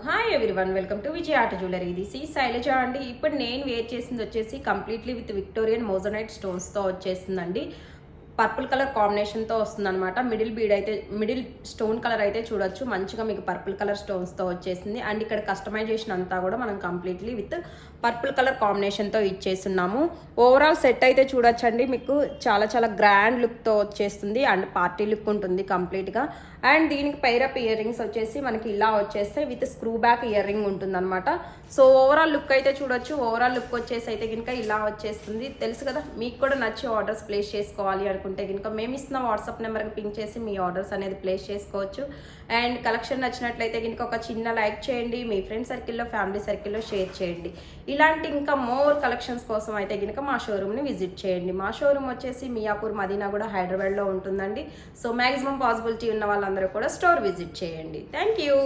Hi everyone, welcome to Vijaya art jewellery. ఇది C Shailaja అండి. ఇప్పుడు నేను వేర్ చేసింది వచ్చేసి కంప్లీట్లీ విత్ విక్టోరియన్ మోజోనైట్ స్టోన్స్తో వచ్చేసిందండి. పర్పుల్ కలర్ కాంబినేషన్తో వస్తుంది అనమాట. మిడిల్ స్టోన్ కలర్ అయితే చూడొచ్చు, మంచిగా మీకు పర్పుల్ కలర్ స్టోన్స్తో వచ్చేసింది. అండ్ ఇక్కడ కస్టమైజేషన్ అంతా కూడా మనం కంప్లీట్లీ విత్ పర్పుల్ కలర్ కాంబినేషన్తో ఇచ్చేస్తున్నాము. ఓవరాల్ సెట్ అయితే చూడొచ్చండి, మీకు చాలా చాలా గ్రాండ్ లుక్తో వచ్చేస్తుంది అండ్ పార్టీ లుక్ ఉంటుంది కంప్లీట్గా. అండ్ దీనికి పైరప్ ఇయర్ రింగ్స్ వచ్చేసి మనకి ఇలా వచ్చేస్తే with screw back ear ring ఉంటుంది అనమాట. సో ఓవరాల్ లుక్ అయితే చూడొచ్చు. ఓవరాల్ లుక్ వచ్చేసి అయితే కనుక ఇలా వచ్చేస్తుంది. తెలుసు కదా, మీకు కూడా నచ్చి ఆర్డర్స్ ప్లేస్ చేసుకోవాలి అనుకుంటే కనుక మేము ఇస్తున్న వాట్సాప్ నెంబర్కి పింక్ చేసి మీ ఆర్డర్స్ అనేది ప్లేస్ చేసుకోవచ్చు. అండ్ కలెక్షన్ నచ్చినట్లయితే కనుక ఒక చిన్న లైక్ చేయండి, మీ ఫ్రెండ్ సర్కిల్లో ఫ్యామిలీ సర్కిల్లో షేర్ చేయండి. ఇలాంటి ఇంకా మోర్ కలెక్షన్స్ కోసం అయితే కనుక మా షోరూమ్ని విజిట్ చేయండి. మా షోరూమ్ వచ్చేసి మియాపూర్ మదీనాగూడ హైదరాబాద్లో ఉంటుందండి. సో మ్యాక్సిమం పాసిబిలిటీ ఉన్న వాళ్ళందరూ కూడా స్టోర్ విజిట్ చేయండి. Thank you.